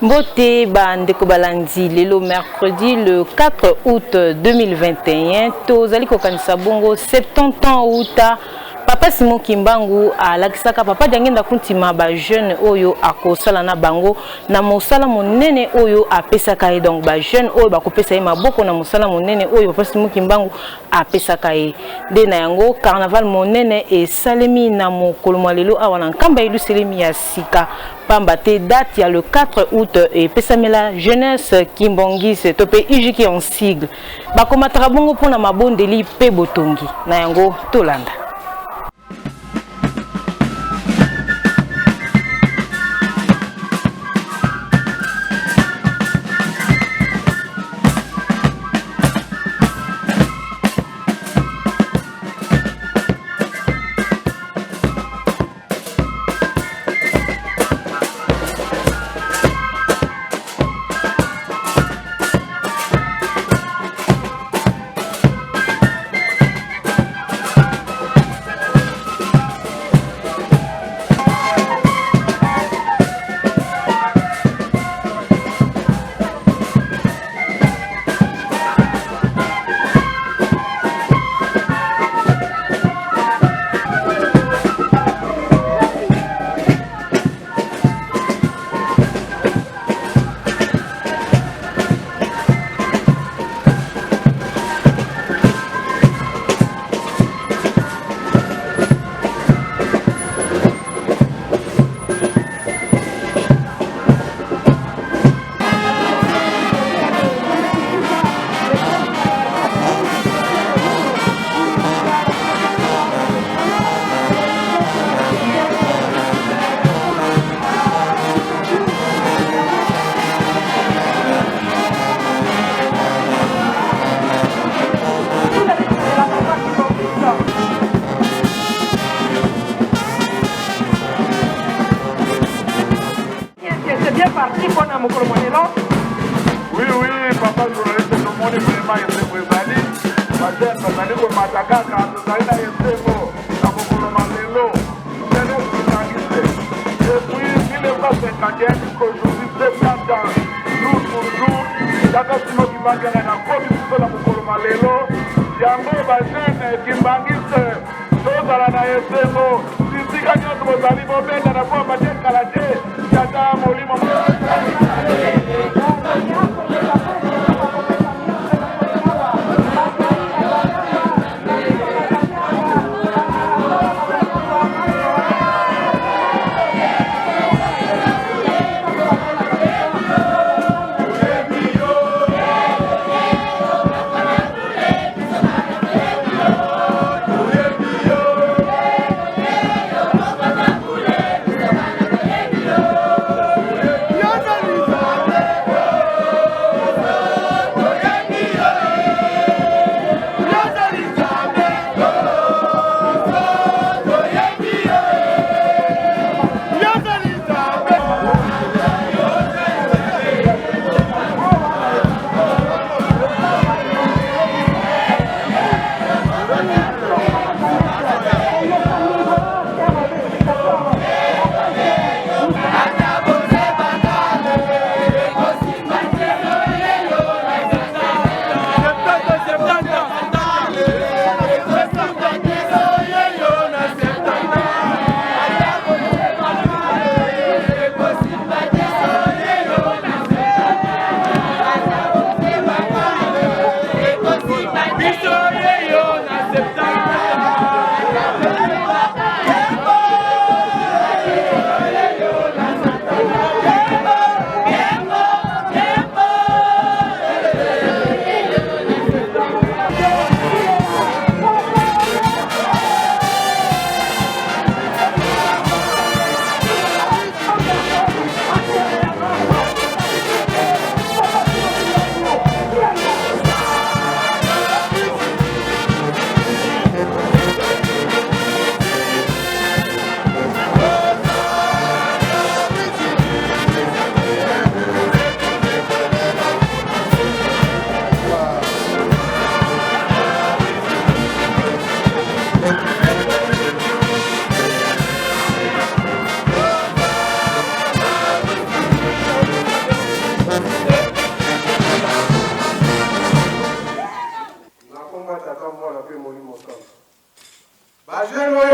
Mbote bandeko balandi lelo mercredi le 4 août 2021 tozali kokanisa bongo 70 ans uta Papa Simon Kimbangu alakisaka papa diangenda kuntima ba jeune oyo akosala na bango na mosala monene oyo apesaka donc ba jeune oyo bakopesa maboko na mosala monene oyo Papa Simon Kimbangu apesaka de na yango carnaval monene e salemi na mokolo lelo awa na nkamba ilu selemi ya sika pamba te date ya le 4 août et pesamela jeunesse Kimbongis topé ijiki en sigle bakomataka bongo pona mabondeli pe botongi na yango tolanda. Oui, papa journaliste, tout le monde est vraiment ici pour Zali. Madame, Zali, pour Matakaka, Zali, là, ici, pour Mokolomandelo, depuis 1951 jusqu'aujourd'hui, 70 ans, jour pour jour, Tata Simon Kimbangi a commis la Mokolomandelo, Yango, Bajene, Kimbangis, Tozala, na Yesemo, Sisi, Kanyoto, Zali, Bobenda, na Boa, Bajen, Kalade, Yata, Molimo, Yo no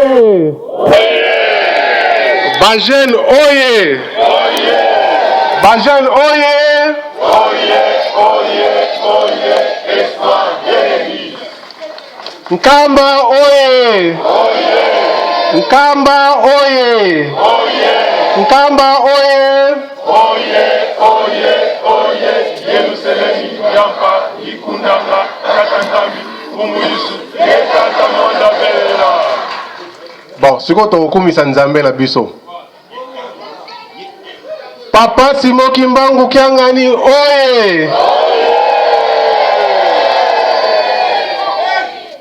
oye! Bajene oye! Bajene oye! Nkamba oye! Nkamba oye! Nkamba oye! Yerusalemu yampa ikundanga katangambi umuyisu yekata monda bela. Bon, siko tokumisa nzambe na biso. Papa Simon Kimbangu Kiangani oye!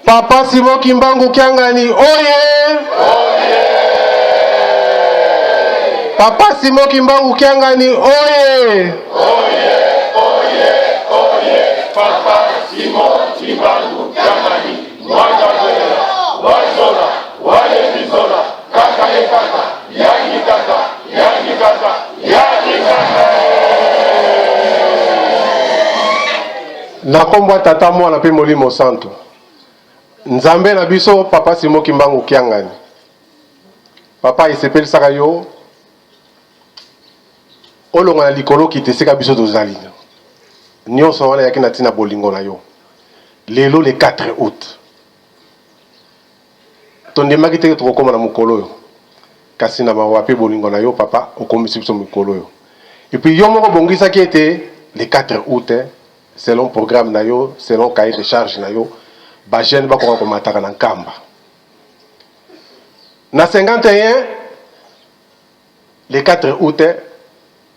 Papa Simon Kimbangu Kiangani oye! Papa Simon Kimbangu Kiangani oye! Papa Simon Kimbangu Kiangani mwazazela wazola wale bizola kaka yekaka yangi kaka na kombo tata mwana pe molimo santo nzambe na biso Papa Simon Kimbangu Kiangani papa isepelisaka yo olonga na likolo kiteseka biso tozali nyonso wana yaki na tina bolingo na yo lelo le 4 août tondemaki te tokokoma na mokolo yo kasi na mawa pe bolingo na yo papa okomisi biso mokolo yo et puis yo moko bongisaki ete le 4 août selon programme na yo selon cahier de charge na yo bajene bakoka komataka na nkamba na 51 le 4 août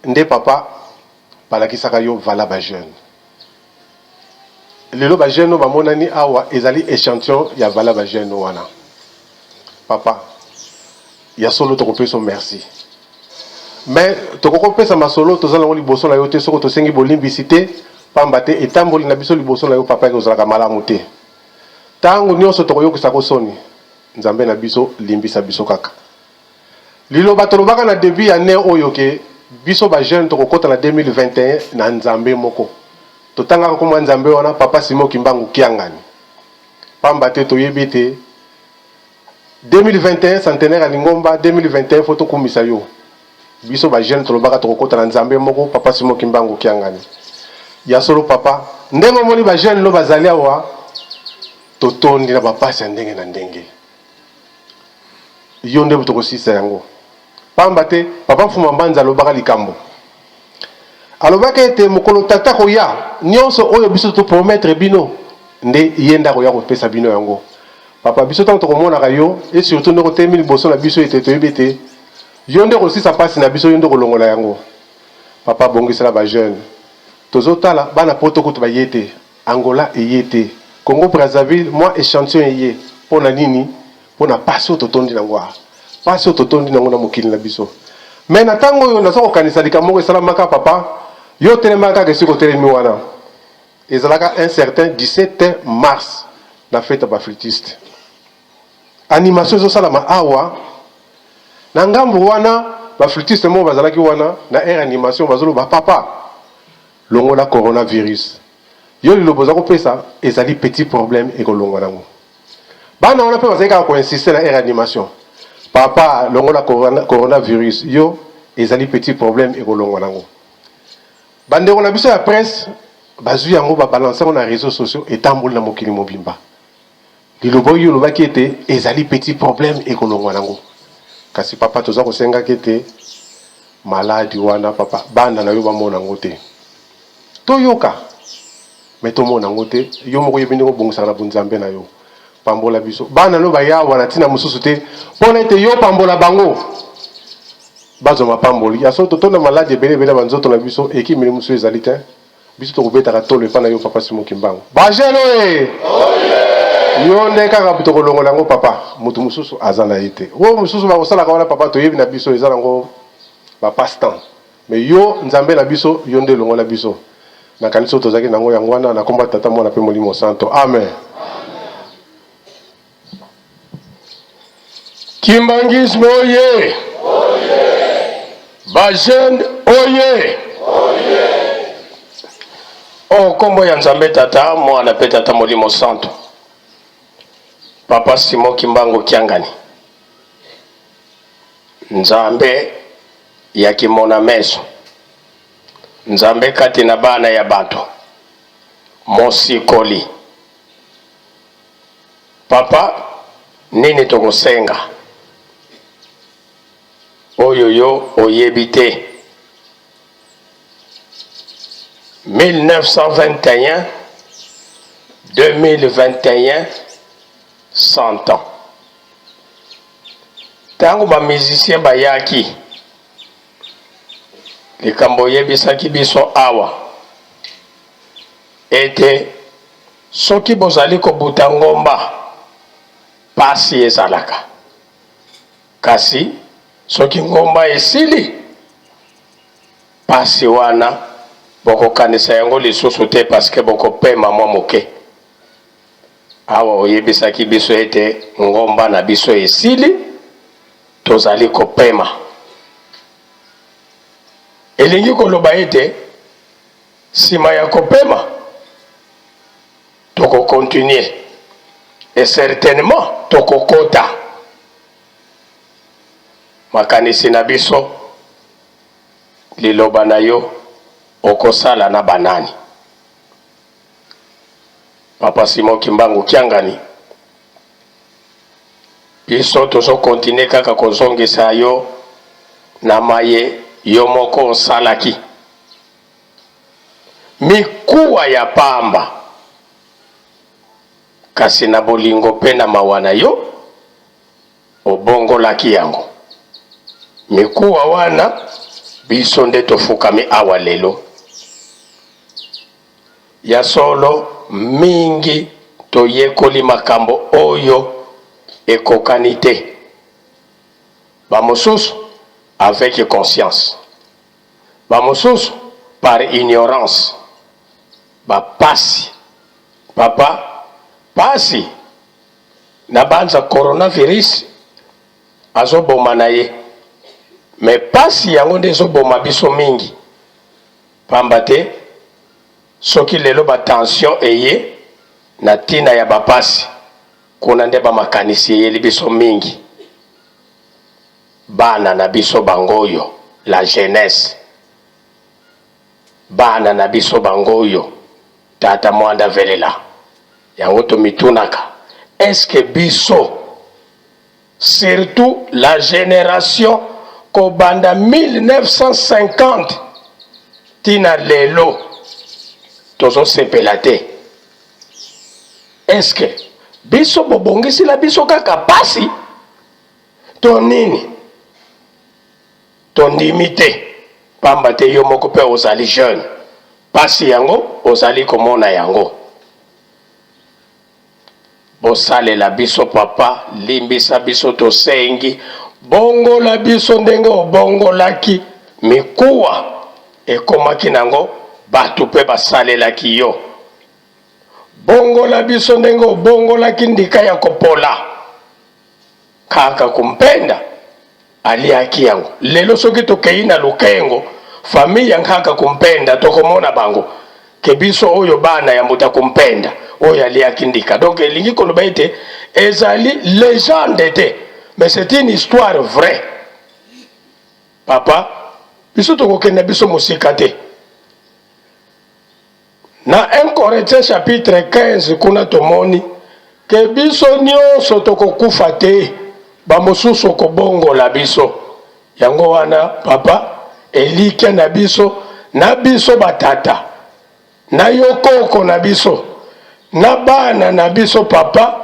nde papa balakisaka yo vala bajene lelo bajene bamonani awa ezali échantillon ya vala bajene wana papa ya solo tokopesa merci mais tokopesa masolo tozala ngo liboso na yo te soko tosengi bolimbisi te pamba te etamboli na biso liboso na yo papa ekozalaka malamu te ntango nyonso tokoyokisa kosoni nzambe na biso limbisa biso kaka liloba tolobaka na début ya ne oyo ke biso bajene tokokota na 2021 na nzambe moko totangaka komwa nzambe wana Papa Simon Kimbangu Kiangani pamba te toyebi te 2021 centenaire ya Lingomba 2021 fo tokumisa yo biso bajene tolobaka tokokota na nzambe moko Papa Simon Kimbangu Kiangani ya solo papa ndenge omoni bajene lo bazali awa totondi na bapasi ya ndenge na ndenge yo nde tokosisa yango pamba te papa Mfuma Mbanza alobaka likambo alobaka ete mokolo tata koya nyonso oyo biso topromettre bino nde ye nda koya kopesa bino yango papa biso ntango tokomonaka yo et surtout nde kotemi liboso na biso ete toyebi ete yo nde kosisa pasi na biso yo nde kolongola yango papa bongisela bajene tozotala bana poto kutu baye te Angola eye te Congo Brazzaville moi échantillon eye mpona nini mpona pasi oyo totondi nango pasi oyo totondi nango na mokili na biso mais na ntango oyo naza kokanisa likambo moko esalamaka papa yo telemaka kaka esiko otelemi wana ezalaka un certain 17 mars na fete ya baflutiste animation ezosalama awa na ngambo wana baflutiste moko bazalaki wana na aire animation bazoloba papa longola coronavirus yo lilobo za kopesa ezali petit problème ekolongwa nango bana wana mpe bazali kaka koinsiste na aire animation papa longola coronavirus yo ezali petit problème ekolongwa nango bandeko na biso ya presse bazwi yango babalance yango na réseaux sociaux etamboli na mokili mobimba lilobo oyo olobaki ete ezali petit problème ekolongwa nango kasi papa toza kosengaki ete maladi wana papa banda na yo bamona yango te toyoka me tomona yango te yo moko yebi ndenge obongisaka na bonzambe na yo pambola biso bana no bayawa na ntina mosusu te mpona ete yo pambola bango bazwa mapamboli ya so totonda maladi ebele ebele banzoto na biso ekimeli mosusu ezali te biso tokobetaka tolo epa na yo Papa Simon Kimbangu bajene oye yo nde kaka tokolongola yango papa moto mosusu aza na ye te oyo mosusu bakosalaka wana papa toyebi na biso eza nango bapasse temps mais yo nzambe na biso yo nde elongola biso nakanisi oyo tozalaki nango yango wana na komba tata mwana mpe molimo santo amen. Kimbangisme oye! Bajene oye! Oh, kombo ya nzambe tata mwana pe tata molimo santo Papa Simon Kimbangu Kiangani nzambe ya kimona meso, nzambe kati na bana ya bato mosikoli. Papa, nini tokosenga oyo yo oyebi te. 1921 2021 100 ans. Tango ba musicien bayaki likambo yebisaki biso awa ete soki bozali kobuta ngomba pasi ezalaka, kasi soki ngomba esili pasi wana bokokanisa yango lisusu te paske bokopema mwa moke. Awa oyebisaki biso ete ngomba na biso esili tozali kopema. Elingi koloba ete sima ya kopema toko continuer et certainement toko kota makanisi na biso liloba na yo okosala na banani. Papa Simon Kimbangu Kiangani, biso tozo continue kaka kozongisa yo na maye yo moko osalaki. Mikuwa ya pamba kasi na bolingo pe na mawana yo obongolaki yango. Mikuwa wana biso nde tofukami awa lelo. Ya solo mingi toyekoli makambo oyo ekokani te. Bamosusu avec conscience, bamosusu par ignorance. Bapasi papa pasi na banza coronavirus azoboma na ye, me pasi yango nde ezoboma biso mingi. Pamba te soki lelo ba tension eye na tina ya bapasi kuna nde ba makanisi eyeli biso mingi. Bana na biso bangoyo, la jeunesse, bana na biso bangoyo tata mwanda velela yango to mitunaka, est-ce que biso surtout la génération kobanda 1950 tina lelo tozo sepela te? Est-ce que biso bobongisi la biso kaka pasi to nini? Ton limité pamba te yo moko pe ozali jeune, pasi yango ozali komona yango. Bosale la biso papa, limbisa biso tosengi, bongo la biso ndenge obongolaki mikuwa ekomaki nango batu pe basalelaki yo. Bongo la biso ndenge obongolaki ndika ya kopola kaka kumpenda aliaki yango. Lelo soki tokei na lukengo famille yankaka kumpenda tokomona bango ke biso oyo bana ya muta kumpenda oyo aliaki ndika. Donc elingi koloba ete ezali légende te, mais c'est une histoire vraie. Papa biso tokokenda biso musika te. Na 1 Corinthiens chapitre 15 kuna tomoni ke biso nyonso tokokufa te, bamosusu kobongola biso. Yango wana papa elike na biso batata na yokoko na biso na bana na biso papa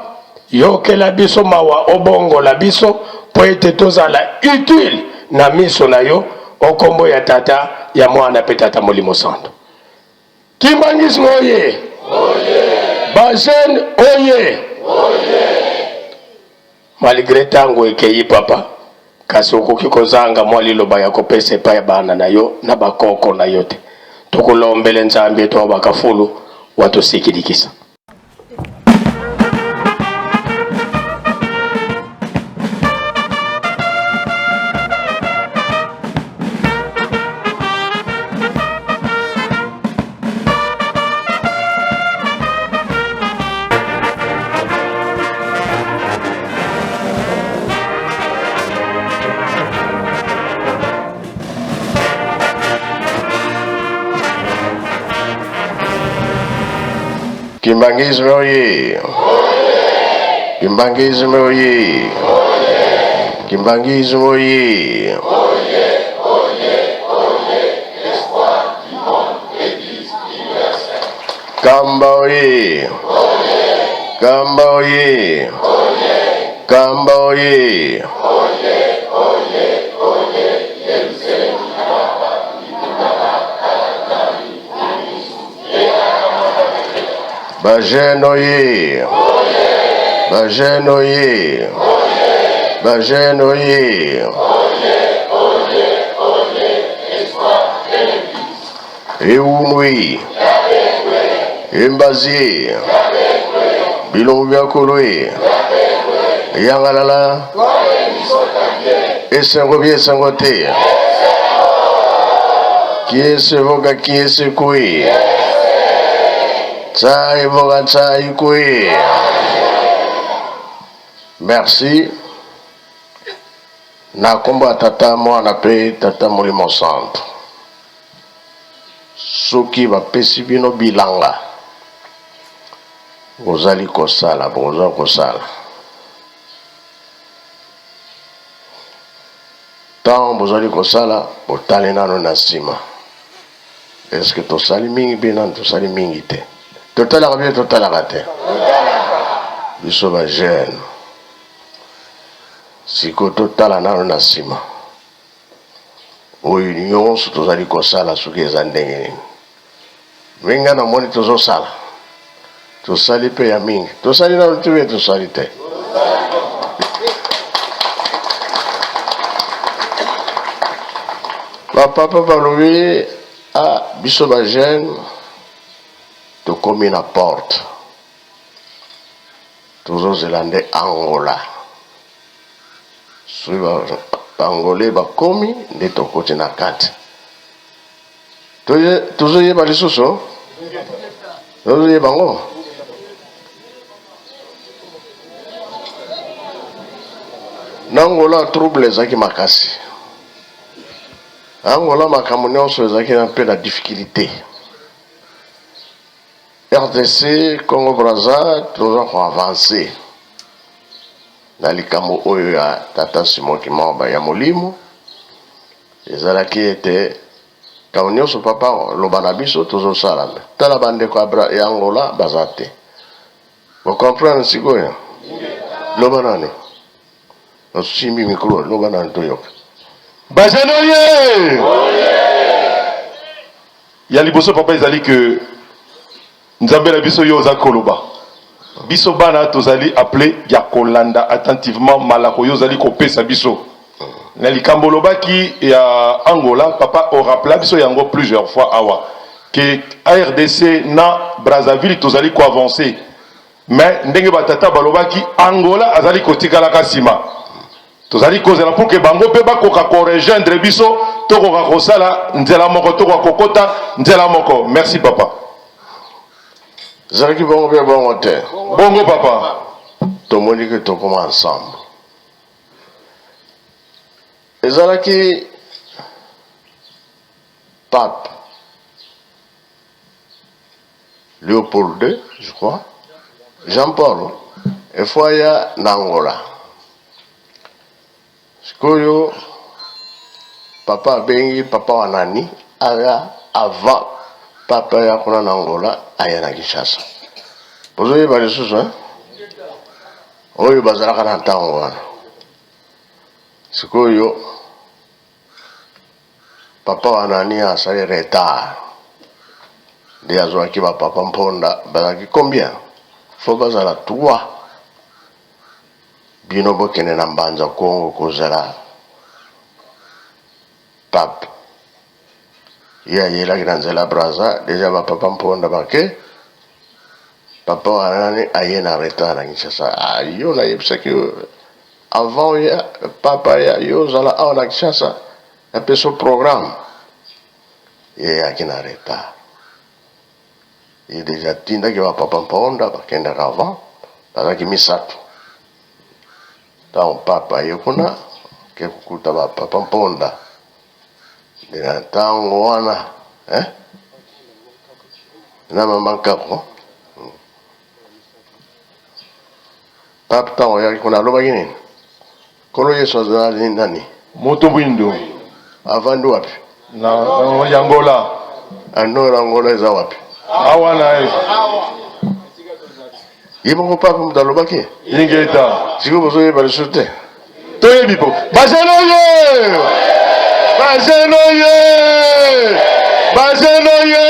yokela biso mawa obongola biso po ete tozala utile na miso na yo okombo ya tata ya mwana pe tata Molimo Santo. Kimbangisme oye, bajeune oye, malgré tango ekei papa kasi okoki kozanga mwa liloba ya kopesa epai ya bana na yo na bakoko na yo te. Tokulombele nzambe eto bakafulu watosikidikisa. Kimbangisme oye! Kimbangisme oye! Kimbangisme oye! Kamba oye! Kamba oye! Kamba oye! Bajene oye! Bajene oye! Bajene oye! Eunui! Embazi! Bilongo biakoloe! Yangalala! Esengo bi esengo te! Kiese voka kiese kui! Tsai voka tsai kui! Merci. Na komba tata mwana pe tata molimo santo. Soki bapesi bino bilanga. Bozali kosala, bozali kosala. Tant bozali kosala, botale nano na nsima. Est-ce que tosali mingi be nano tosali mingi te? Totalaka bien, totalaka te. Biso ba jeune. Siko totala nano na nsima. Oyo nyonso tozali kosala soki eza ndenge nini. Wenga na moni tozosala. Tosali pe ya mingi. Tosali nano te be tosali te. Papa balobi a biso ba jeune tokomi na porte. Tozozela nde Angola. Soki bangolais bakomi nde tokoti na kati. Tozoyeba lisusu? Tozoyeba ngo? Na Angola trouble ezalaki makasi. Angola makambo nyonso ezalaki na mpe na difficulté. RDC, Congo Brazza, toza koavanse na likambo oyo ya tata Simon Kimamba ya molimo. Ezalaki ete kambo nyonso papa loba na biso tozosala. Tala bandeko ya Angola baza te. Bokomprendre sikoyo? Loba nani? Osimbi mikro, loba nani toyoka. Bajene oye! Ya liboso papa ezali que nzambe na biso yo oza koloba. Biso bana tozali appelé ya kolanda attentivement malako yo ozali kopesa biso. Na likambo lobaki ya Angola papa o rappela biso yango plusieurs fois awa que RDC na Brazzaville tozali ko avancer. Mais ndenge batata balobaki Angola azali kotikala kasima. Tozali kozela pour que bango pe bakoka ko rejoindre biso tokoka kosala nzela moko tokoka kokota nzela moko. Merci papa. Zalaki bongo pe bongo te. Bongo papa. Tomoni que tokoma ensemble. Ezalaki pape Léopold II, je crois. Jean-Paul. Et Foya Nangola. Sikoyo papa bengi papa wanani aya avant papa ya kuna na Angola aya na Kinshasa. Bozoye ba lisusu hein? Oyo bazalaka na ntango wana. Sikoyo papa wanani asali retard. Nde azwaki ba papa mponda bazalaki combien? Faut bazala 3. Bino bokene na mbanza Kongo kozala pape. Ya yela granzela Brazza déjà ba papa mponda bake. Papa wanani ayena retard na Kinshasa. Yo na yebisa ki avant ya papa ya yo zala awa na Kinshasa ya peso programme. Ye akina retard. Et déjà tinda ki ba papa mponda bakenda avant bazaki misatu. Donc papa yekuna ke kukuta ba papa mponda dina tango wana na mama kako Papa, on a l'obagine. Kolo Yesu azali nani? Moto Windo. Avant wapi? Na Yangola. Ano Angola eza wapi? Awana e. Yebo papa mdalobaki. Ingeta. Siko bozo yeba lesote. Toye bipo. Bazenoye! Bazenoye! Bazenoye!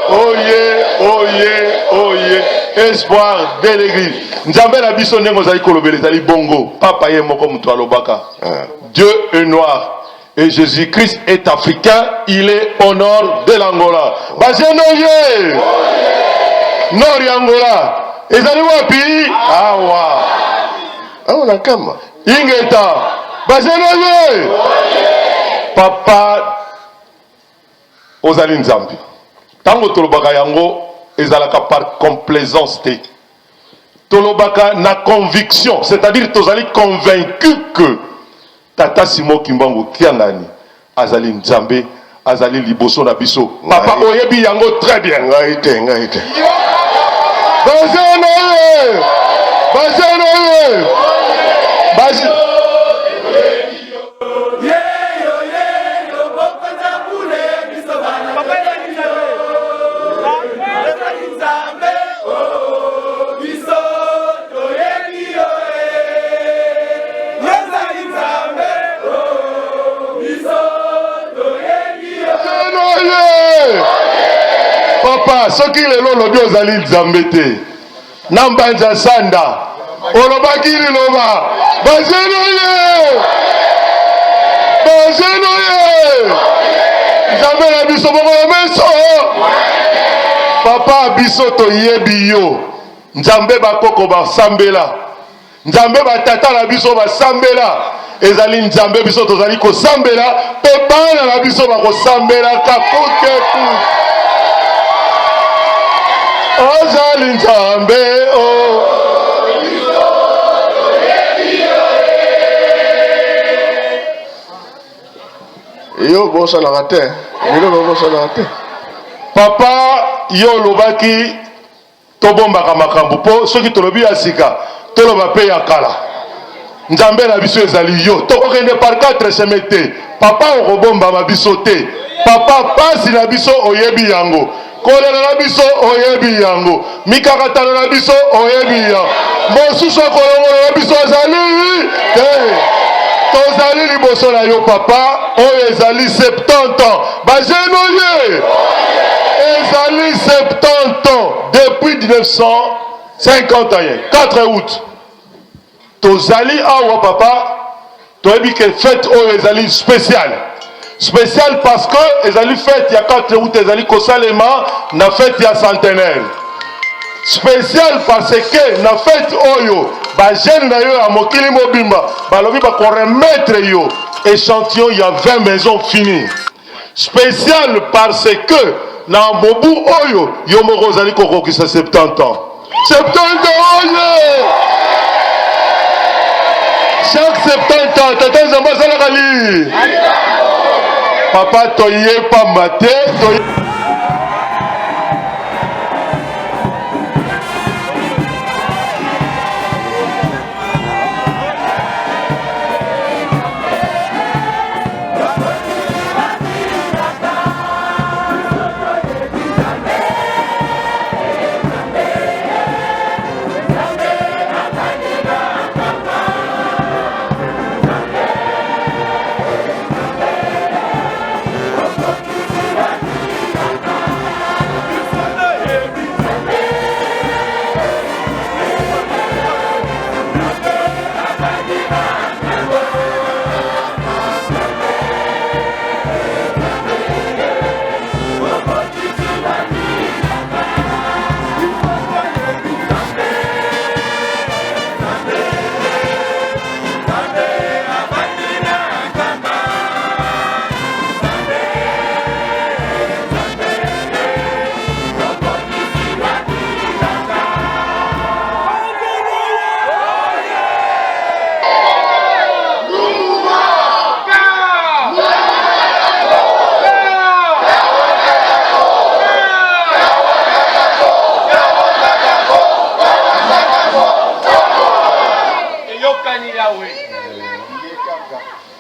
Oye, oye, oye. Espoir de l'église. Nzambe na biso ndenge zali kolobele zali bongo. Papa ye moko mutu alobaka. Dieu est noir. Et Jésus-Christ est africain, il est au nord de l'Angola. Bazenoye! Nord Angola. Ezali wapi? Awa. Awa na kama. Ingeta. Bazenoye! Papa ozali nzambe. Tango tolobaka yango ezalaka par complaisance te. Tolobaka na conviction, c'est-à-dire tozali convaincu que Tata Simon Kimbangu Kiangani azali nzambe, azali liboso na biso. Papa oyebi yango très bien. Ngaite. Bazenoye! Bazenoye! Papa, ce qui est là, l'objet aux alliés Zambété. Nambanja Sanda. Olobaki Loba. Bazenoye! Bazenoye! Zambé la biso bongo meso. Papa biso to yebi yo. Nzambe bakoko ba sambela. Nzambe batata la biso ba sambela. Ezali nzambe biso tozali ko sambela. Pe bana la biso ba ko sambela kakuke ku. Ozali nzambe o. Yo bosa na rate. Papa yo lobaki tobombaka makambo po soki tolobi ya sika toloba pe ya kala. Nzambe na biso ezali yo. Tokokende par 4 semaines te. Papa okobomba ma biso te. Papa pasi na biso oyebi yango. Kolela na biso oyebi yango. Mikakatano na biso oyebi yango. Mosusu kolongola na biso ezali te. Tozali liboso na yo papa oyo ezali 70 ans. Bazenoye! Ezali 70 ans depuis 1951. 4 août. Tozali awa papa toyebi ke fête oyo ezali spéciale. Spécial parce que ezali fête ya 4 août ezali kosalema na fête ya centenaire. Spécial parce que na fête oyo ba jeune na yo ya mokili mobimba balobi ba ko remettre yo échantillon ya 20 maisons finies. Spécial parce que na mobu oyo yo moko ozali kokokisa 70 ans. 70 ans oyo! Chaque 70 ans, tata Nzambe azalaka li. Papa toye pa mate, toye.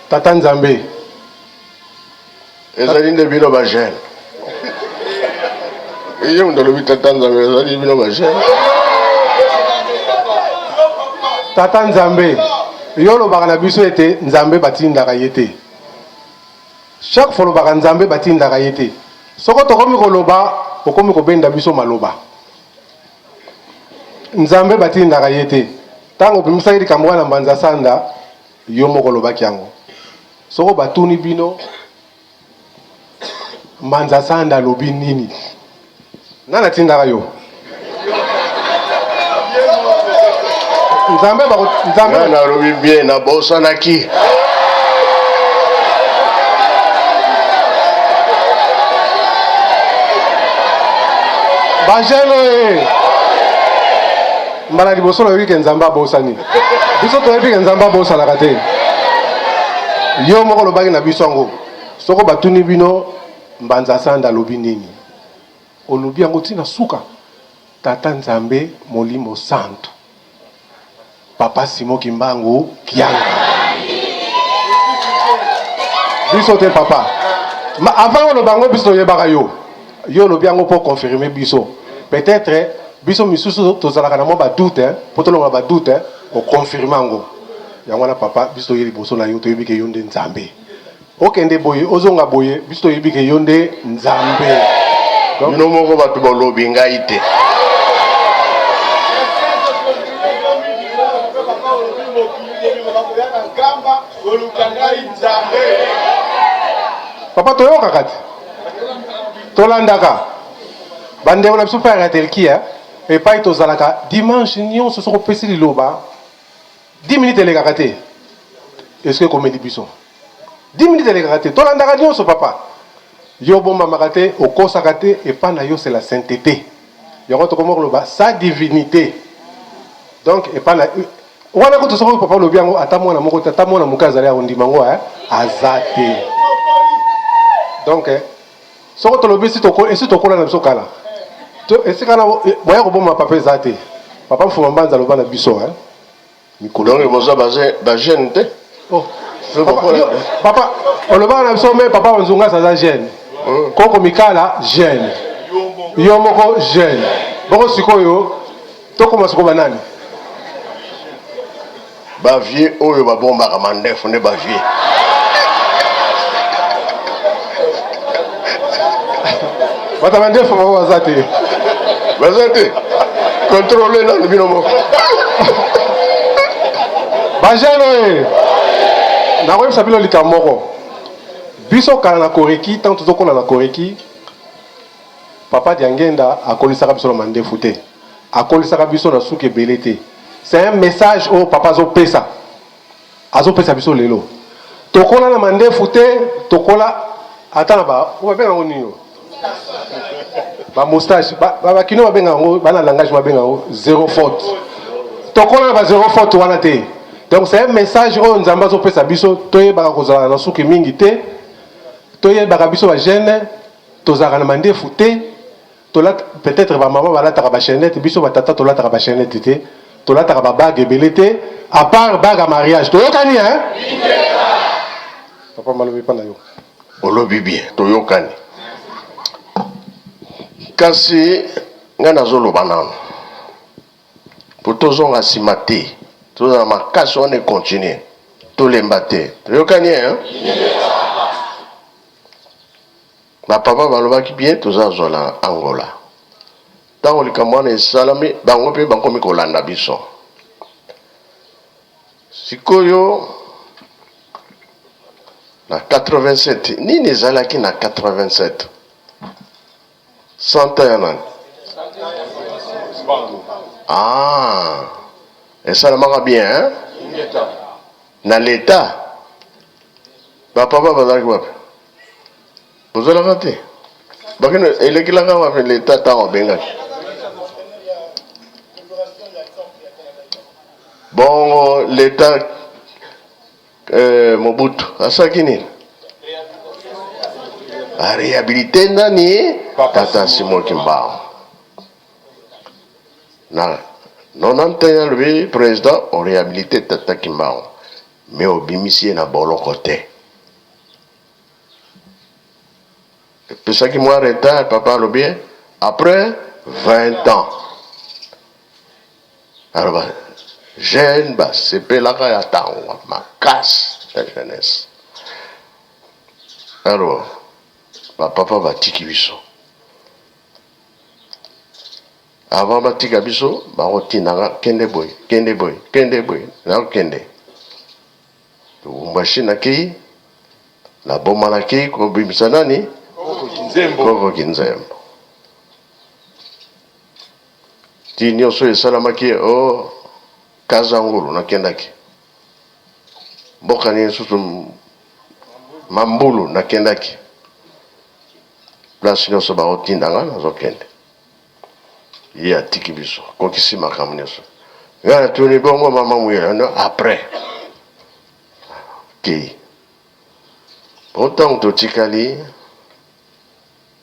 Tata Nzambe. ezali nde bino bagene iyo ndolobi tata Nzambe ezali bino bagene Tata Nzambe yo lobaka na biso ete Nzambe batindaka ye te. Chaque fois lobaka Nzambe batindaka ye te. Soko tokomi koloba okomi kobenda biso maloba. Nzambe batindaka ye te. Tango bimisaki likambo wana Mbanza Sanda yo moko lobaki yango. Soko batuni bino Mbanza Sanda lobi nini? Nana tindaka yo. Nzambe na lobi bien na bosanaki. Bajene mbala liboso lobi ke Nzambe abosani. Biso toyebi ke Nzambe abosalaka te. Yo moko lobaki na biso yango. Soko batuni bino Mbanza Sanda lobi nini? Olobi yango tina suka. Tata Nzambe Molimo Santo. Papa Simon Kimbangu Kianga. Biso te papa. Ma avant le bango biso yebaka yo. Yo lobi yango pour confirmer biso. Peut-être biso misusu tozalaka na mo ba doute hein, potolonga ba doute hein, ko confirmer ngo. Yango na papa biso yeli boso na yo to yebi ke yonde Nzambe. Okende boye ozonga boye biso yebi ke yonde Nzambe. Bino moko batu bolobi ngai te. Papa toyoka kati. Tolandaka. Bandeko na biso pa ya telkia et pas tozalaka dimanche nyonso soko pesi liloba 10 minutes elekaka te. Est-ce que komeli biso 10 minutes elekaka te. Tolandaka nyonso papa. Yo bomba makate okosaka te et pas na yo c'est la sainteté. Yoko tokomo loba sa divinité. Donc et pas na wana ko tosoko papa lobi yango ata mwana moko ata mwana mukazali ya ndimango azate. Donc soko tolobi si toko esi tokola na biso kala. To esi kana boya ko bomba papa ezate. Papa mfuma Mbanza loba na biso hein. Mikolo ngi boza ba jeune te. Oh. Papa oloba na biso mais papa Nzunga sa jeune. Koko Mikala jeune. Yo moko jeune. Boko sikoyo tokoma siko banani. Ba vie oyo ba bomba ka mandefu ne ba vie. Bata mandefu mako bazate. Bazate. Contrôler na bino moko. Bajeno na ko sabilo likamoko. Biso kala na koreki tant tozokona na koreki. Papa Diangenda akolisaka biso na mandefu te. Akolisaka biso na suke belete. C'est un message au papa zo pesa. Azo pesa biso lelo. Tokola na mandefu te, tokola atana ba, o benga ngoni yo. Ba moustache, ba kino benga ngo, ba na langage benga ngo zéro faute. Tokola na ba zéro faute wana te. Donc c'est un message au Nzamba zo pesa biso, toye ba kozala na suki mingi te. Toye ba biso ba jeune, tozaka na mandefu te. Tola peut-être ba maman ba la ba chaînette, biso ba tata tola ba chaînette te. Tola ba bague belete, à part bague à mariage. Toyokani hein? Papa malobi pa na yo. Olobi bien, toyokani. Kasi nga nazoloba nano. Po tozonga nsima te, tozala makasi wana ekontinue tolemba te. Toyokani hein? Bapapa balobaki bien tozazola Angola. Ntango likambo wana esalami bango mpe bakomi kolanda biso. Sikoyo na 87 nini ezalaki na 87 100 ya nani? Ah, esalamaka bien hein? Na l'état bapapa bazalaki wapi? Bozalaka te bakino elekilaka wapi l'état ntango bengaki? Bon, l'état Mobutu asaki nini? A réhabilité nani? Tata Simon Kimbangu. Na 91 le président a réhabilité Tata Kimbangu. mais obimisi na boloko te. C'est ça qui m'a arrêté, papa le bien, après 20 ans. Alors, jeune, c'est pelaka ya tango, ma casse la jeunesse. Alors, papa va tiki biso. Avant va tiki biso, ba rotinanga kende boy, na kende. Machine ki la bomba na ki ko bimisa nani? Koko Kinzembo. Ti nyonso esalamaki o Kazangulu na kendaki. Mboka ni susu Mambulu na kendaki. Place nyonso ba otindanga na zokende. Ye atiki biso kokisi makamu nyonso. Ngana tuni bongo mama mwira no après. Ki. Autant to tikali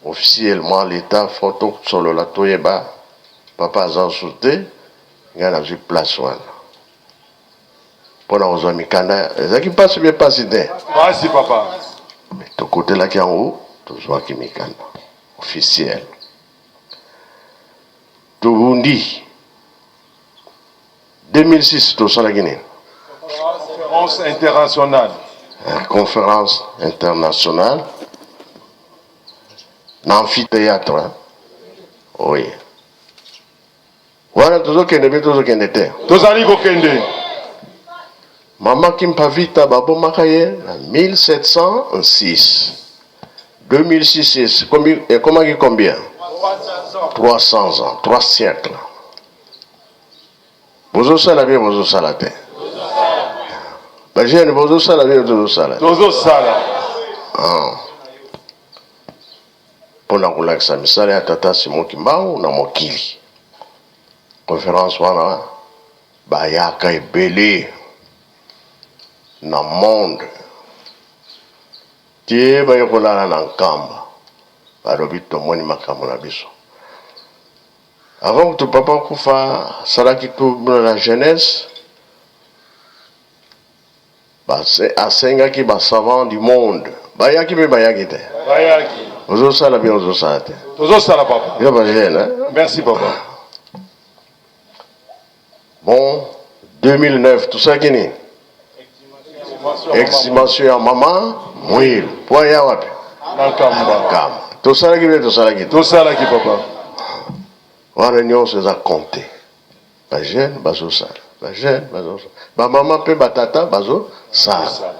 officiellement l'État photo solo la toyeba papa azan souté ngana vu place wana pona ozo mikanda ezaki passe bien passe de Merci papa. mais to côté là qui en haut to zo ki mikanda officiel to bundi 2006 to sala guinée Conférence internationale. Conférence internationale l'amphithéâtre, hein? Oui. Voilà tout ce qui est était. Tozali kokende. Maman Kimpavita Babo Makaye en 1706. 2006, comment il combien? 300 ans, 3 siècles. Bozo Salabé, Bozo Salate. Bajene, Bozo Salabé, Bozo Salate. Tozo Sala. Pona kulakisa misala ya tata Simon Kimbangu na mokili. Conférence wana bayaka ebele na monde. Tie bayokolala na nkamba. Balobi tomoni makambo na biso. Avant que ton papa kufa salaki tout la jeunesse, asengaki ba savant du monde. Bayaki me bayaki te. Bayaki. Ozo sala bien ozo sala te. Tozo Sala papa. Yo ba jeune, hein? Merci papa. Bon, 2009, tout ça qui n'est. Exhumation ya maman, mouil. Poya wapi? Nankamba. Kam. Tout ça qui n'est, tout ça qui. Tozo Sala ki papa. Wana nyonso eza compté. Ba jeune bazo sala. Ba jeune bazo sala. Ba maman pe ba tata bazo sala.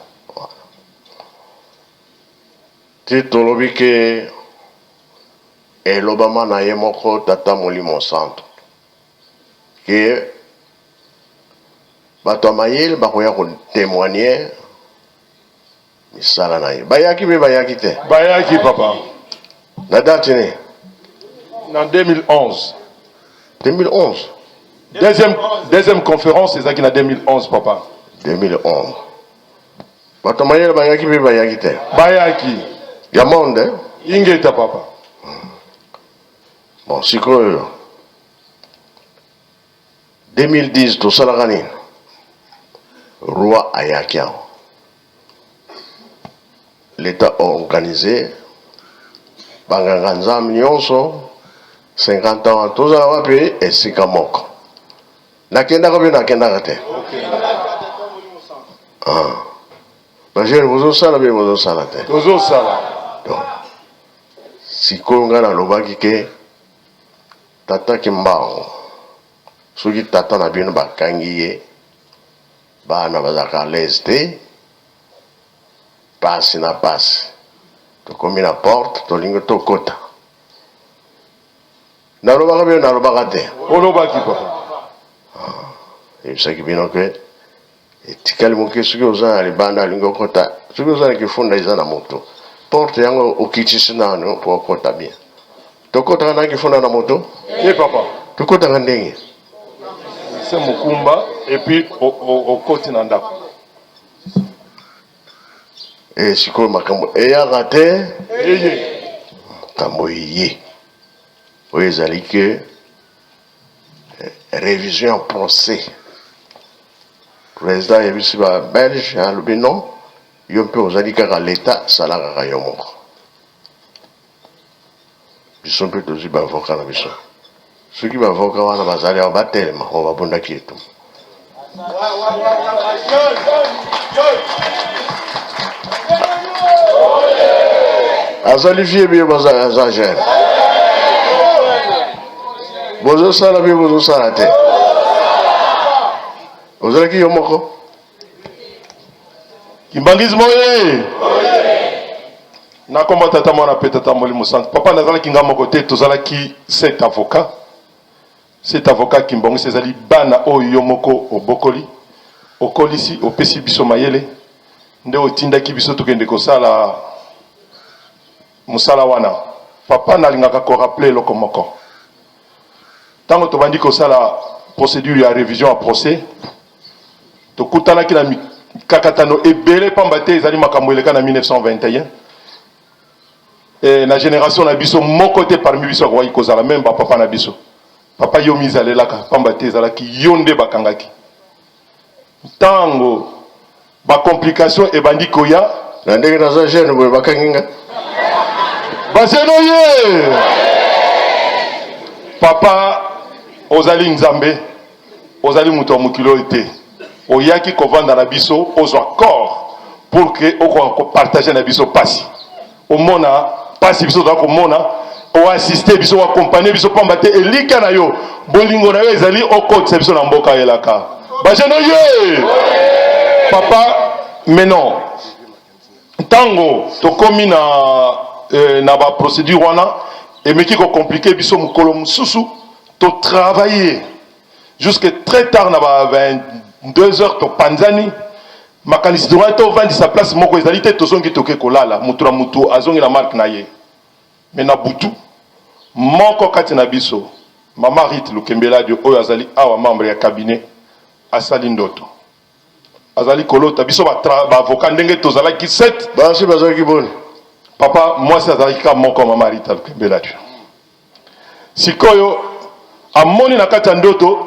Ti tolobi ke elobama na ye moko tata molimo centre. Que bato mayel bakoya ko témoigner misala na ye. Bayaki be bayaki te. Bayaki papa. Na date ni En 2011. 2011. Deuxième conférence, c'est ça qui est en 2011 papa. 2011. Bato mayel bayaki be bayaki te. Bayaki. Ya monde. Ingeta papa. Bon, sikoyo 2010 to salagani. Roi Ayakian. L'État organisé. Banganganzam nyonso 50 ans tous à wapi et sikamoko. Nakenda kobi nakenda kate. Ah. Bajere bozo sala be bozo sala te. Tozo Sala. Donc sikoyo ngana lobaki ke tata Kimbangu soki tata na bino bakangi ye bana bazaka l'aise te pasi na pasi tokomi na porte tolingi tokota nalobaka bino nalobaka te Olobaki papa. ebisaki bino ke etikali moke soki oza na libanda alingi okota soki oza na kifunda eza na moto porte yango okitisi nano po okota bien tokotaka na kifunda na moto Et papa. tokotaka ndenge C'est Mukumba et puis au côté Nandako. sikoyo makambo eyaka te Eye. makambo eye oyo ezali ke révision en procès président yebisi ba belge alobi non yo mpe ozali kaka l'état sala kaka yo moko biso mpe tozwi bavoka na biso soki bavoka wana bazali awa batelema o babundaki etu azali vie bie aza jeune bozosala bie bozosala te ozalaki yo moko Kimbangismo ye nakomba tata mwana pe tata molimo sant papa nazalaki nga moko te tozalaki cet avocat kimbongisi ezali bana oyo yo moko obokoli okolisi opesi biso mayele nde otindaki biso tokende kosala mosala wana papa nalingaka korappele eloko moko ntango tobandi kosala procédure ya révision ya procès tokutanaki na kakatano ebele pamba te ezali makambo eleka na 1921 na génération na biso moko te parmi biso akoki kozala même bapapa na biso papa yo mizalelaka pamba te ezalaki yo nde bakangaki ntango bacomplication ebandi koya na ndenge naza jeune boye bakangi nga bazeno ye papa ozali nzambe ozali moto ya mokili oyo te oyaki kovanda na biso ozwa corps pour que okoka kopartage na biso pasi omona pasi biso toza komona oassiste biso oakompagne biso pamba te elika na yo bolingo na yo ezali okotisa biso na mboka elaka bajeno ye papa menon ntango tokomi na baprocédure wana emeki kokomplike biso mokolo mosusu totravaille jusque très tard na ba 22 heures topanzani makanisi wana tovandisa place moko ezali te tozongi toke kolala mutu na mutu azongi na marke na ye me na butu moko kati na biso mama Rite Lukembeladi oyo azali awa membre ya cabinet asali ndoto azali kolota biso baavocat ndenge tozalaki 7 basi bazalaki boni papa mwasi azalaki ka moko mama Rite Lukembeladi sikoyo amoni na kati ya ndoto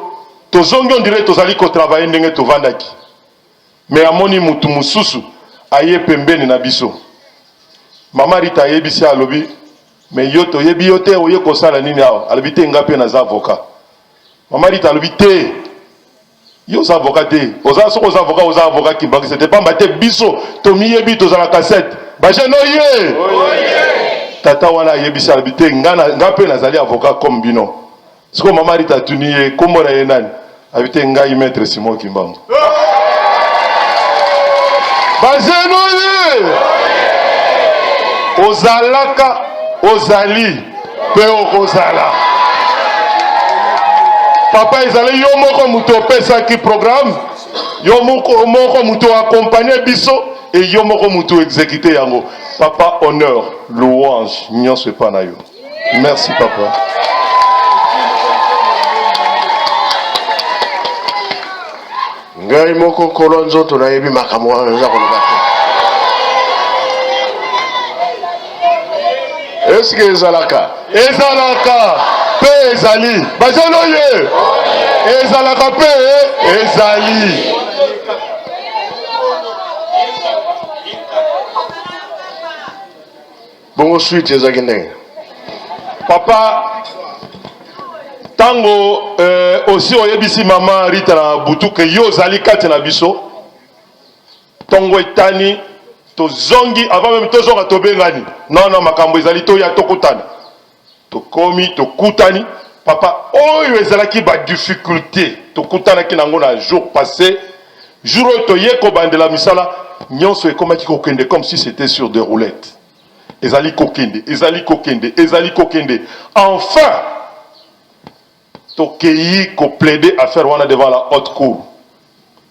tozongi ondire tozali kotravaye ndenge tovandaki me amoni mutu mususu aye pembeni na biso mama Rite ayebisi alobi me yo toyebi yo te oye kosala nini awa alobi te nga mpe naza avocat mama Rite alobi te yo oza avocat te soki oza avocat Kimbangisi te pamba te biso tomiyebi tozalaka 7 bajeno ye tata wana ayebisi alobi te nga mpe nazali avocat comme bino sikoyo mama Rite atuni ye kombo na ye nani alobi te ngai maître Simon Kimbangu bajeno ye ozalaka ozali pe okozala papa ezali yo moko mutu opesaki programme yo moko mutu akompagne biso e yo moko mutu exécuté yango papa honneur louange nyonso epa na yo merci papa ngai moko kolo nzoto nayebi makambo wana eza koloba te eske ezalaka pe ezali bazelo ye ezalaka pe ezali bongo suite ezalaki ndenge papa tango aussi oyebisi mama Rite na butu ke yo ozali kati na biso tongo etani tozongi avant même tozonga tobengani non makambo ezali toya tokutana tokomi tokutani papa oyo ezalaki ba difficulté tokutanaki nango na jour passé jour oyo toye kobandela misala nyonso ekomaki kokende comme si c'était sur des roulettes ezali kokende enfin tokeyi koplaider affaire wana devant la haute cour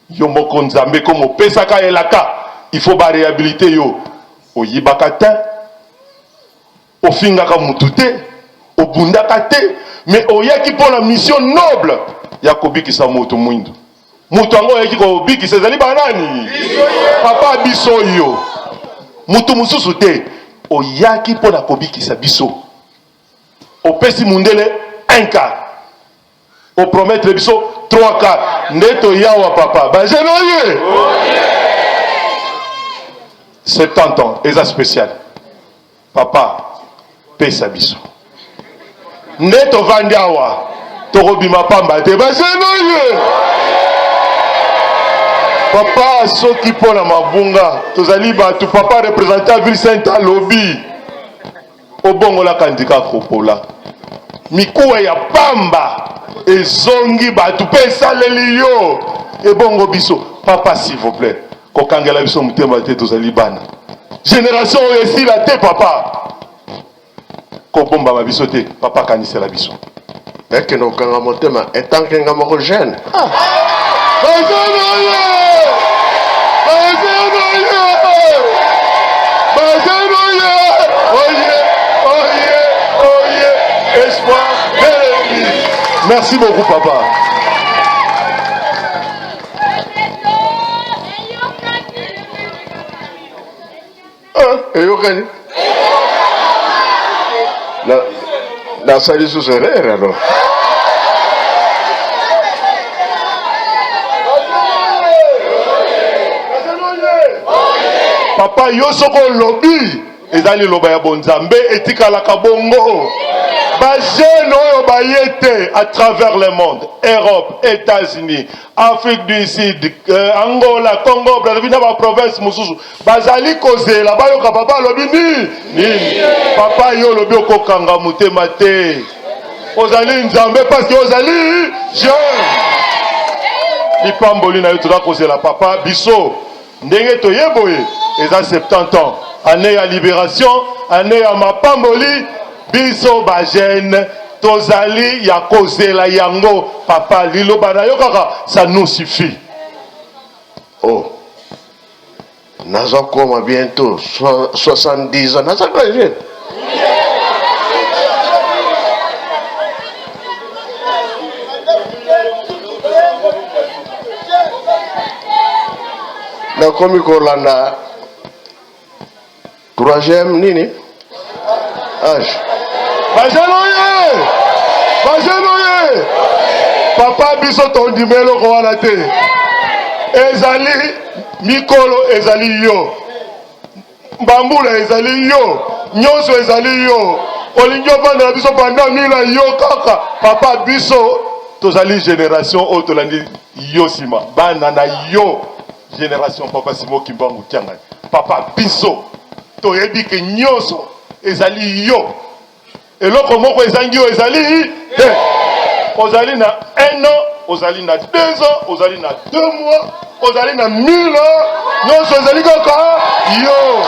yo moko nzambe comme opesaka elaka il faut ba réhabiliter yo oyibaka te ofingaka mutu te obundaka te mais oyaki pour la mission noble ya kobikisa moto mwindu mutu yango oyaki kobikisa ezali banani papa biso yo mutu mususu te oyaki pour na kobikisa biso opesi mundele un quart au promettre biso 3-4 ndeto yawa papa bazeno ye 70 ans eza spécial papa pesa biso ndeto vandi awa tokobima pamba te bazeno ye papa soki mpona mabunga tozali bato papa représentant ville sainte alobi obongolaka ndika kopola mikuwa ya pamba ezongi bato mpe esaleli yo ebongo biso papa s'il vous plaît kokangela biso motema te tozali bana génération oyo esila te papa kobombama biso te papa kanisela biso ekende kokanga motema etankenga moko jeune espoir de l'église. Merci beaucoup, papa. eyokani nasali susu erreur alors papa yo soko lobi ezali loba ya bonzambe etikalaka bongo bajeune oyo bayete à travers le monde Europe, États-Unis, Afrique du Sud, Angola, Congo, Brazzaville na ba province mususu bazali kozela bayoka papa lobi nini papa yo lobi okokanga mutema te ozali nzambe parce que ozali jeune lipamboli na yo toza kozela papa biso ndenge toyeboye eza 70 ans année ya libération année ya mapamboli biso ba jeune tozali ya kozela yango papa liloba na yo kaka ça nous suffit. Oh naza koma bientôt 70 ans naza kwa jeune nakomi kolanda 3e nini âge Bazenoye papa biso tondimelo ko wana te ezali mikolo ezali yo mbambula ezali yo nyonso ezali yo olingi ovandela biso panda mila yo kaka papa biso tozali génération oyo tolandi yo nsima bana na yo génération papa Simo Kimbangu Tiangani papa biso toyebi ke nyonso ezali yo eloko moko ezangi yo ezali te ozali na 1 an ozali na 2 ans ozali na 2 mois ozali na 1000 ans nyonso ezali kaka yo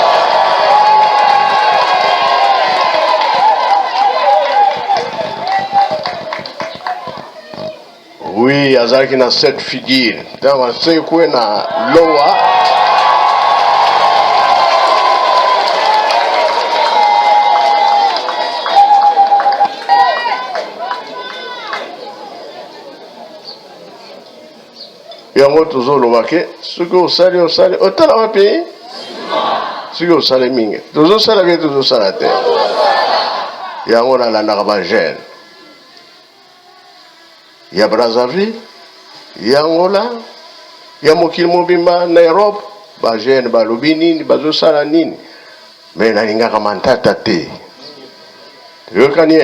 oui azalaki na 7 figure ntango aseki kue na lowa yango tozoloba ke soki osali otala wapi soki osali mingi tozosala bie tozosala te yango nalandaka bajeune ya Brazzaville ya Angola ya mokili mobimba na Europe bajeune balobi nini bazosala nini me nalingaka mantata te toyokani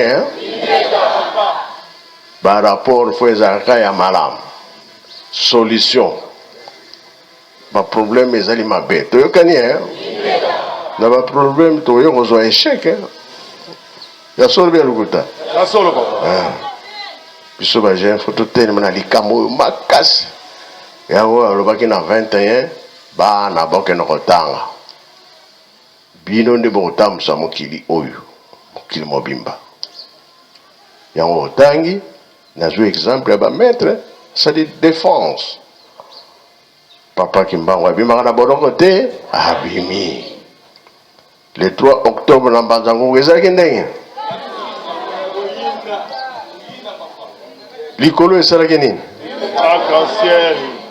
barapport fo ezalaka ya malamu solution ba problème ezali mabe toyokani na ba problème toyo kozwa échec ya solo bien lukuta ya solo papa biso ba jeune photo telema na likambo makasi yango alobaki na 21 bana bokende kotanga bino nde bokotambusa mokili oyo mokili mobimba yango otangi nazwi exemple ya bamaître c'est défense papa Kimbangu abimaka na boloko te abimi le 3 octobre na Mbanzangungu ezalaki ndenge likolo esalaki nini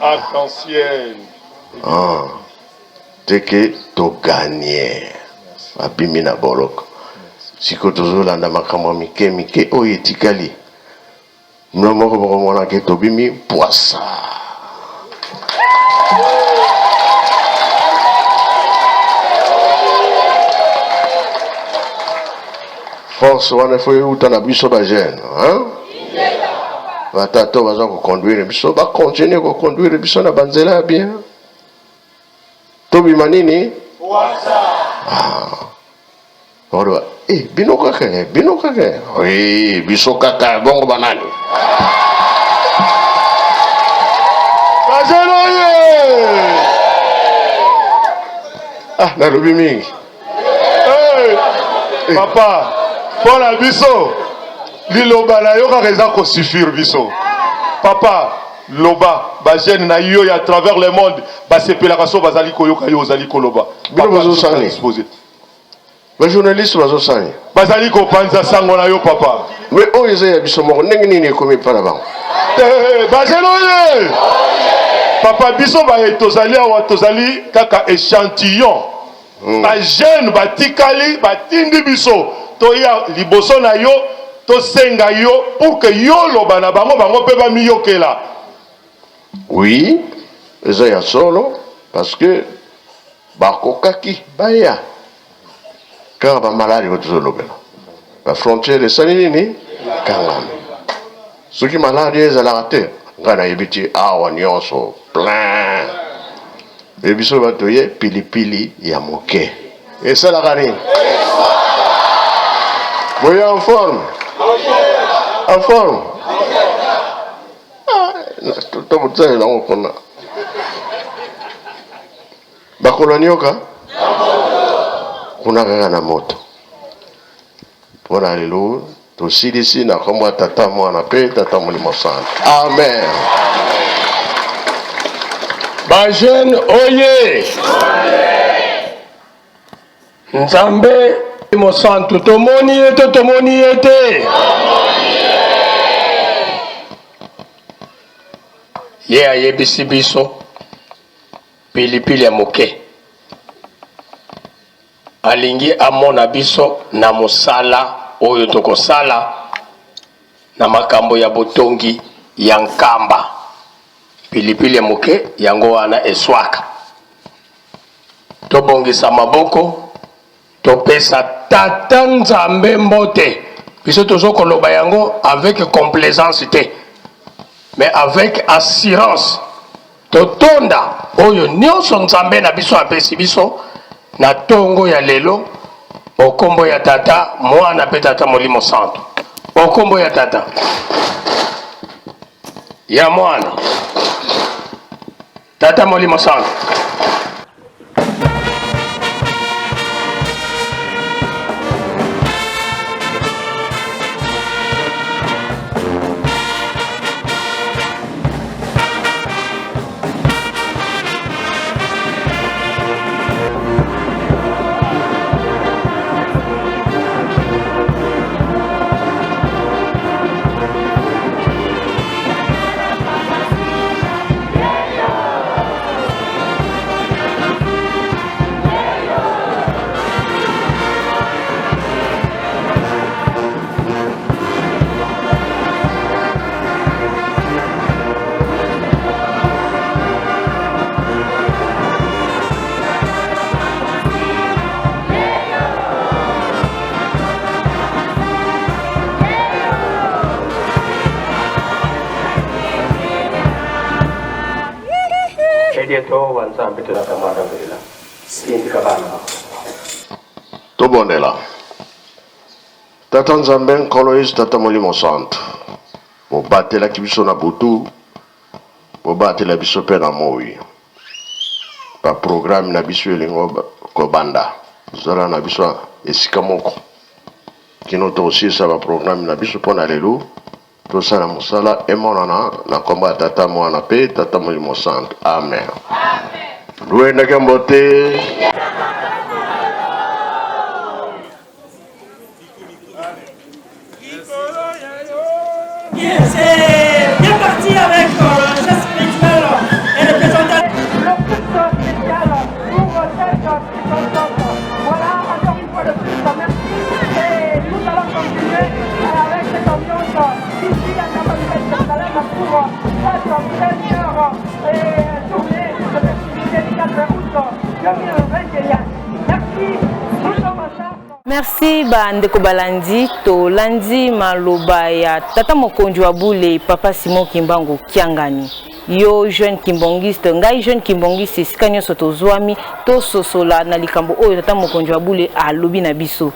arc-en-ciel teke toganye abimi na boloko siko tozolanda makambo mike oyo etikali Mlomo ko mona ke tobimi poissa. Force wana faut uta na biso ba jeune, hein? Batato baza ko conduire biso ba continuer ko conduire biso na banzela bien. Tobima nini? Oro, bino kake. Oui, biso kaka bongo banani. Bazelo ye. Na lobi mingi. Papa, pour la biso, liloba na yo kaka ko suffire biso. Papa, loba, ba jeune na yo à travers le monde, ba sepelaka so bazali koyoka yo ozali koloba. Bino bazo sani disposer. Les journalistes bazo sani. Bazali ko panza sango na yo papa. Mais oyo ya biso moko ndenge nini komi pana bango. Bazelo ye. Papa biso ba tozali awa tozali kaka échantillon. Ba jeune batikali batindi biso to ya liboso na yo to senga yo pour que yo loba na bango pe ba miyokela. Oui, eza ya solo parce que bakokaki baya car ba maladi otozolobela ba frontière esali nini kangami soki maladi ezalaka te ngai nayebi ti awa nyonso plein ebiso bato ye pilipili ya moke esalaka nini boye en forme tobotalela yango kuna bakolonioka kuna kaka na moto mpona lelo tosilisi na kombo ya tata mwana mpe tata molimo santu amen. Bajeune oye Nzambe molimo santu tomoni ete ye ayebisi biso pilipili ya moke alingi amona biso na mosala oyo tokosala na makambo ya botongi ya nkamba. Pilipili ya moke yango wana eswaka tobongisa maboko topesa tata Nzambe mbote biso tozokoloba yango avec complaisance te mais avec assurance totonda oyo nyonso Nzambe na biso apesi biso na tongo ya lelo okombo ya tata mwana pe tata molimo santu okombo ya tata ya mwana tata molimo santu. Tobondela tata Nzambe nkolo Yesu tata molimo santu bobatelaki biso na butu bobatela biso mpe na moi baprograme na biso elingo kobanda zala na biso esika moko kino tokosilisa baprograme na biso mpo na lelo tosala mosala emonana na kombo ya tata mwana mpe tata molimo santu amen. Luendeke mbote. C'est bien parti avec le geste spirituel et représentatif. Le plus spécial pour cette circonstance. Voilà, encore une fois de plus, merci. Et nous allons continuer avec cette ambiance ici à Kabanou. Merci bandeko balandi to landi maloba ya tata mokonzi wa bule papa Simon Kimbangu Kiangani. Yo jeune kimbongiste ngai jeune kimbongiste sikanyo soto zwami to sosola na likambo oyo tata mokonzi wa bule alobi na biso.